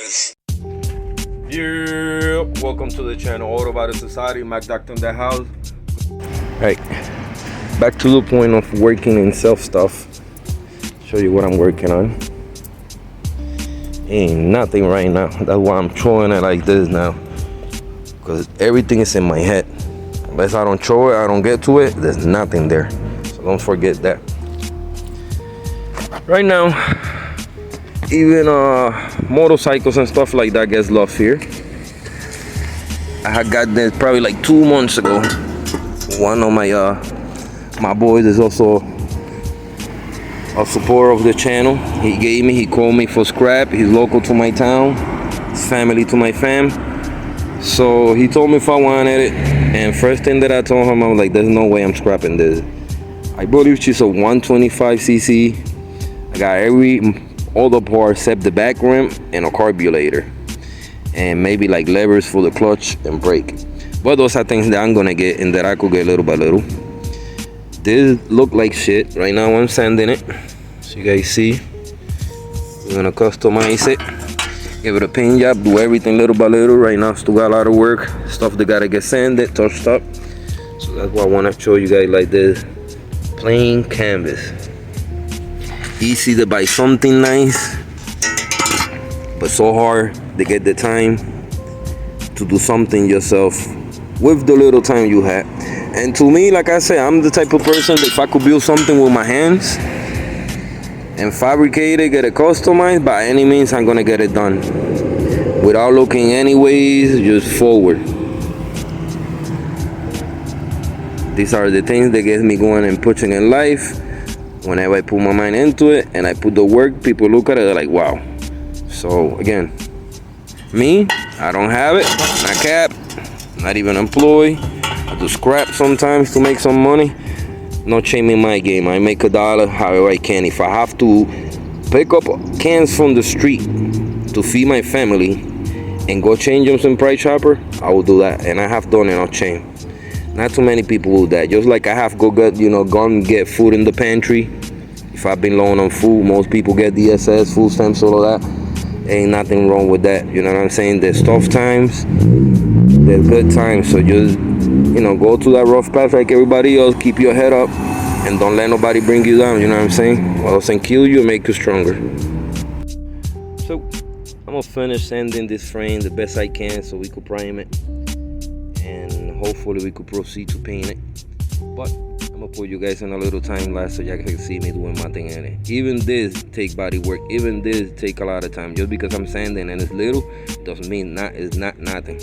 Canvas. Yeah, welcome to the channel Auto Body Society. Mac Doctor in the house. Right, back to the point of working in self stuff. Show you what I'm working on. Ain't nothing right now. That's why I'm throwing it like this now, because everything is in my head. Unless I don't throw it, I don't get to it, there's nothing there. So don't forget that. Right now, even motorcycles and stuff like that gets lost here. I had got this probably like 2 months ago. One of my boys is also a supporter of the channel. He called me for scrap. He's local to my town. It's family to my fam. So he told me if I wanted it. And first thing that I told him, I was like, there's no way I'm scrapping this. I believe she's a 125cc. I got all the parts except the back rim and a carburetor. And maybe like levers for the clutch and brake. But those are things that I'm gonna get and that I could get little by little. This look like shit. Right now I'm sanding it. So you guys see. We're gonna customize it. Give it a paint job, do everything little by little. Right now still got a lot of work. Stuff that gotta get sanded, touched up. So that's why I wanna show you guys like this. Plain canvas. Easy to buy something nice, but so hard to get the time to do something yourself with the little time you have. And to me, like I said, I'm the type of person that if I could build something with my hands and fabricate it, get it customized, by any means I'm gonna get it done without looking anyways, just forward. These are the things that get me going and pushing in life. Whenever I put my mind into it and I put the work, people look at it, they're like, wow. So again, me, I don't have it, not cap, not even employed. I do scrap sometimes to make some money. No shame in my game. I make $1 however I can. If I have to pick up cans from the street to feed my family and go change them some Price Chopper, I will do that. And I have done it, no shame. Not too many people do that. Just like I have gone get food in the pantry. If I've been low on food, most people get DSS, food stamps, all of that. Ain't nothing wrong with that. You know what I'm saying? There's tough times, there's good times. So just, go through that rough patch like everybody else. Keep your head up and don't let nobody bring you down. You know what I'm saying? Or else and kill you, make you stronger. So I'm gonna finish sanding this frame the best I can so we could prime it. And hopefully we could proceed to paint it. But I'm gonna put you guys in a little time lapse so y'all can see me doing my thing in it. Even this take body work, even this take a lot of time. Just because I'm sanding and it's little doesn't mean it's not nothing.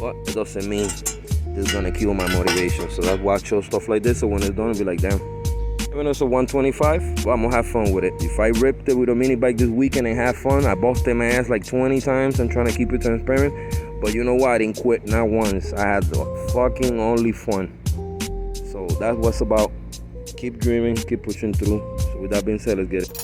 But it doesn't mean this is gonna kill my motivation. So that's why I show stuff like this, so when it's done I'll be like, damn. Even though it's a 125, well, I'm gonna have fun with it. If I ripped it with a mini bike this weekend and have fun, I busted my ass like 20 times and trying to keep it transparent. But you know what? I didn't quit not once. I had the fucking only fun. So that's what's about. Keep dreaming, keep pushing through. So with that being said, let's get it.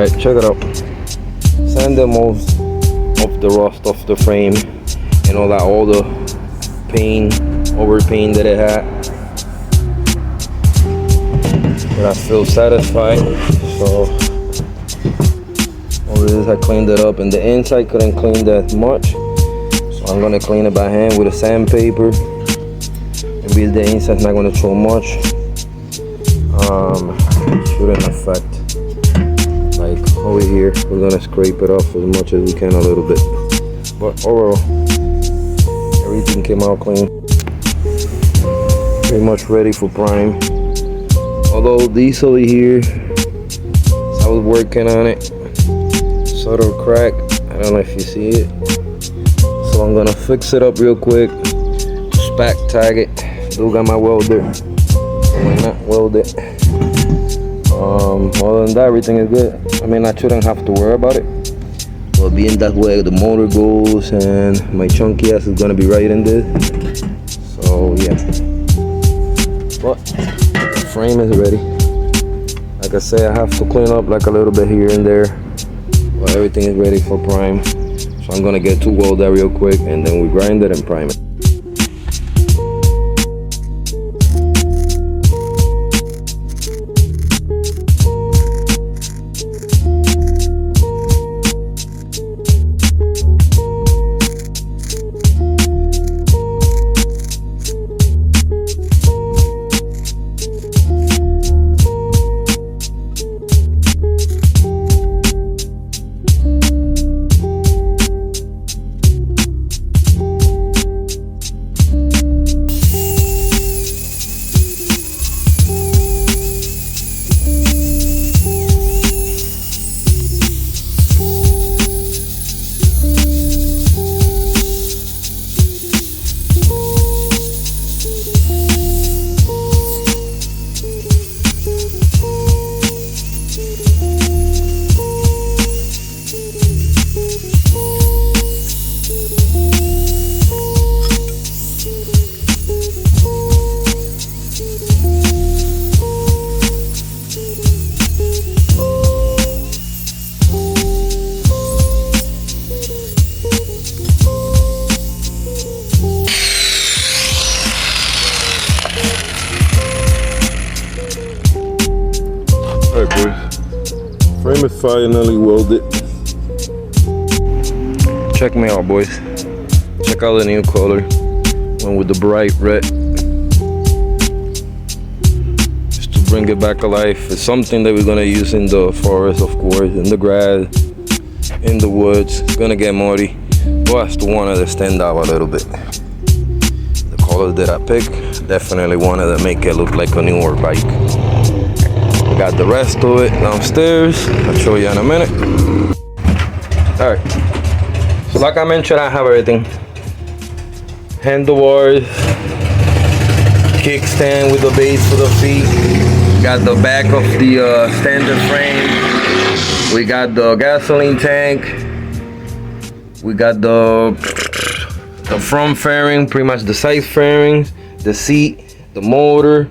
Alright, check it out. Sanded most of the rust off the frame and all the paint, over paint that it had. But I feel satisfied. So all this, I cleaned it up, and the inside couldn't clean that much. So I'm gonna clean it by hand with a sandpaper. Maybe the inside's not gonna show much. Shouldn't affect. Like over here, we're gonna scrape it off as much as we can, a little bit. But overall, everything came out clean. Pretty much ready for prime. Although these over here, I was working on it, sort of crack. I don't know if you see it. So I'm gonna fix it up real quick. Back tag it. Still got my welder. Why not weld it? Other than that, everything is good. I mean, I shouldn't have to worry about it. But being that way the motor goes, and my chunky ass is gonna be right in this. So yeah. But the frame is ready. Like I say, I have to clean up like a little bit here and there. But everything is ready for prime. So I'm gonna get to weld that real quick, and then we grind it and prime it. Alright boys, frame is finally welded. Check me out boys, check out the new color, one with the bright red. Just to bring it back alive. It's something that we're gonna use in the forest, of course, in the grass, in the woods. It's gonna get muddy, but I still wanted to stand out a little bit. The color that I picked, definitely wanted to make it look like a newer bike. Got the rest of it downstairs. I'll show you in a minute. Alright. So like I mentioned, I have everything. Handlebars, kickstand with the base for the feet. Got the back of the standard frame. We got the gasoline tank. We got the front fairing, pretty much the side fairings, the seat, the motor.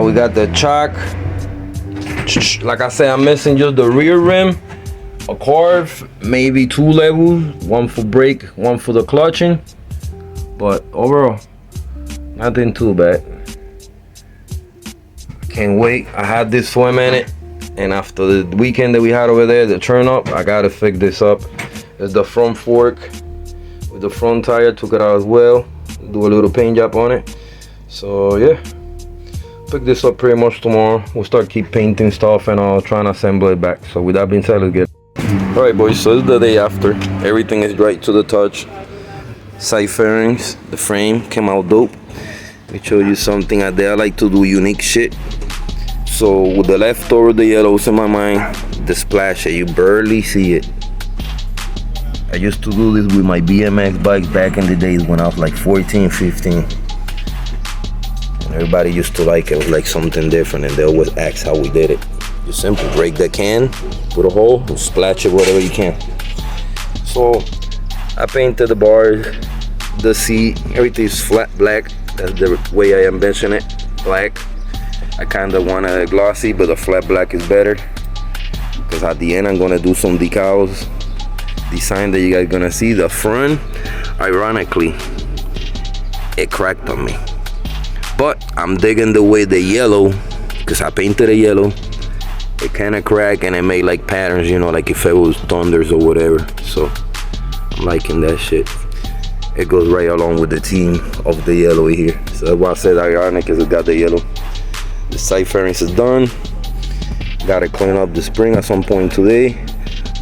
We got the chock. Like I said, I'm missing just the rear rim, a carve, maybe 2 levels, one for brake, one for the clutching. But overall, nothing too bad. Can't wait. I had this for a minute, and after the weekend that we had over there, the turn up, I gotta fix this up. It's the front fork with the front tire, took it out as well. Do a little paint job on it. So yeah. Pick this up pretty much tomorrow. We'll start keep painting stuff and I'll try and assemble it back. So with that being said, let's get it. Alright boys, so it's the day after. Everything is right to the touch. Side fairings, the frame came out dope. Let me show you something out there. I like to do unique shit. So with the leftover, the yellows in my mind, the splash, you barely see it. I used to do this with my BMX bikes back in the days when I was like 14, 15. Everybody used to like it. It was like something different, and they always ask how we did it. You simply break the can, put a hole, and splash it whatever you can. So I painted the bars, the seat, everything is flat black. That's the way I envision it, black. I kind of want it glossy, but the flat black is better. because at the end I'm gonna do some decals design that you guys gonna see. The front, ironically, it cracked on me, but I'm digging the way the yellow, because I painted it yellow, it kind of cracked and it made like patterns, you know, like if it was thunders or whatever. So I'm liking that shit. It goes right along with the theme of the yellow here. So that's why I said ironic, because it got the yellow. The side fairings is done. Gotta clean up the spring at some point today.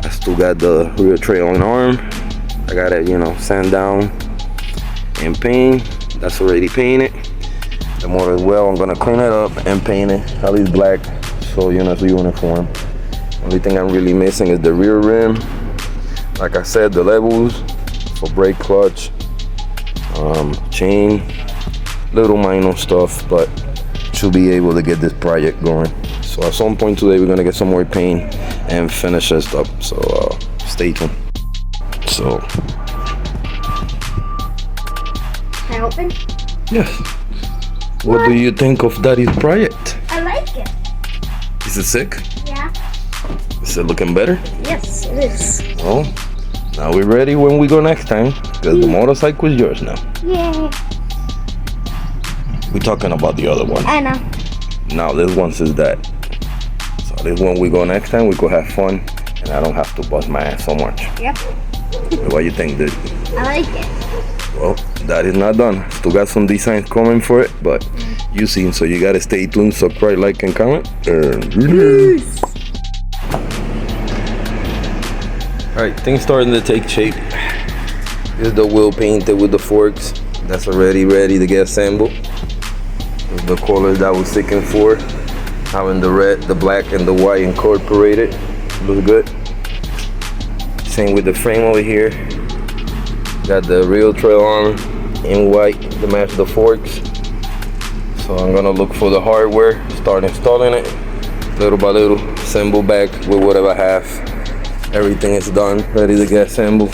I still got the rear trailing arm. I gotta, you know, sand down and paint. That's already painted. The motor as well, I'm gonna clean it up and paint it, at least black, so you know it's uniform. Only thing I'm really missing is the rear rim. Like I said, the levels for brake, clutch, chain, little minor stuff, but should be able to get this project going. So at some point today we're gonna get some more paint and finish this up. So stay tuned. So Can I open? yes. What do you think of Daddy's project? I like it. Is it sick? Yeah. Is it looking better? Yes, it is. Well, now we're ready when we go next time, because the motorcycle is yours now. Yay. We're talking about the other one. I know. Now this one says that. So this one we go next time, we go have fun, and I don't have to bust my ass so much. Yep. What you think, dude? I like it. Well, that is not done. Still got some designs coming for it, but you see, so you gotta stay tuned, subscribe, like, and comment. Peace. Alright, things starting to take shape. Here's the wheel painted with the forks. That's already ready to get assembled. There's the colors that I was seeking for. Having the red, the black, and the white incorporated. Looks good. Same with the frame over here. Got the real trail arm in white to match the forks. So I'm gonna look for the hardware, start installing it little by little, assemble back with whatever I have. Everything is done, ready to get assembled.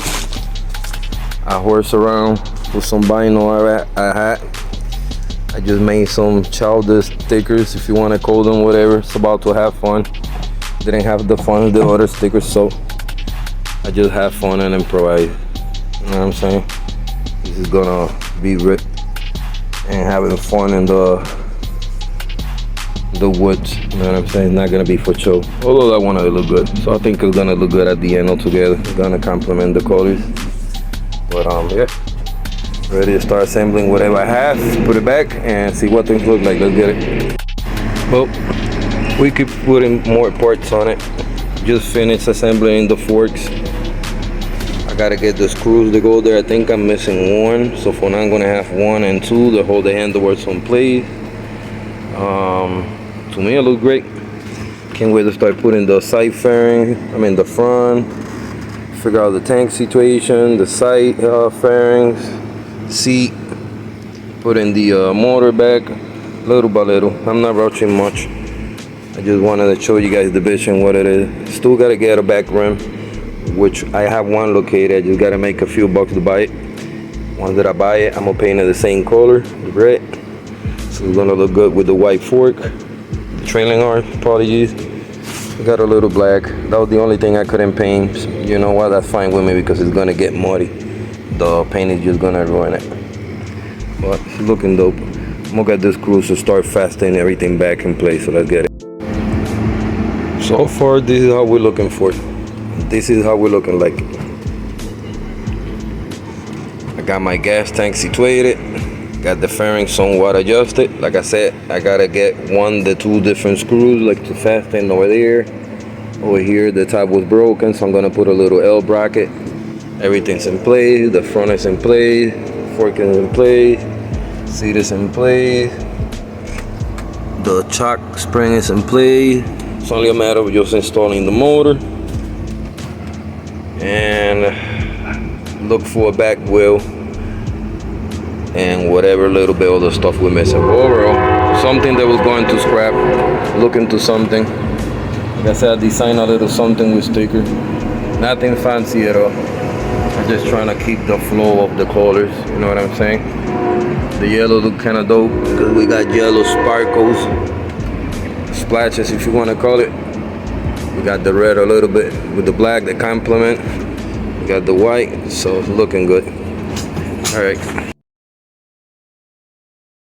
I horse around with some vinyl I had. I just made some childish stickers, if you want to call them, whatever. It's about to have fun. Didn't have the fun with the other stickers, so I just have fun and improvise. You know what I'm saying? This is gonna be ripped and having fun in the woods. You know what I'm saying? It's not gonna be for show. Although I want it to look good, so I think it's gonna look good at the end altogether. It's gonna complement the colors. But yeah, ready to start assembling whatever I have. Put it back and see what things look like. Let's get it. Well, we keep putting more parts on it. Just finished assembling the forks. I gotta get the screws to go there. I think I'm missing one, so for now I'm gonna have 1 and 2 to hold the handlebars in place. To me it looks great. Can't wait to start putting the side fairing, the front, figure out the tank situation, the side fairings, seat, put in the motor back little by little. I'm not rushing much. I just wanted to show you guys the vision, what it is. Still gotta get a back rim, which I have one located. I just gotta make a few bucks to buy it. Once that I buy it, I'm gonna paint it the same color, the red. So it's gonna look good with the white fork. The trailing arm, apologies. I got a little black. That was the only thing I couldn't paint. You know what? That's fine with me because it's gonna get muddy. The paint is just gonna ruin it. But it's looking dope. I'm gonna get this screws to start fastening everything back in place. So let's get it. So far, this is how we're looking for. This is how we're looking like. I got my gas tank situated. Got the fairing somewhat adjusted. Like I said, I gotta get 1 to 2 different screws like to fasten over there. Over here, the top was broken, so I'm gonna put a little L bracket. Everything's in place. The front is in place. Fork is in place. Seat is in place. The chock spring is in place. It's only a matter of just installing the motor and look for a back wheel and whatever little bit of the stuff we're missing. But overall, something that was going to scrap, look into something. Like I said, I designed a little something with sticker. Nothing fancy at all. I'm just trying to keep the flow of the colors, you know what I'm saying? The yellow look kind of dope because we got yellow sparkles, splashes if you want to call it. We got the red a little bit with the black, the complement. We got the white, so it's looking good. All right.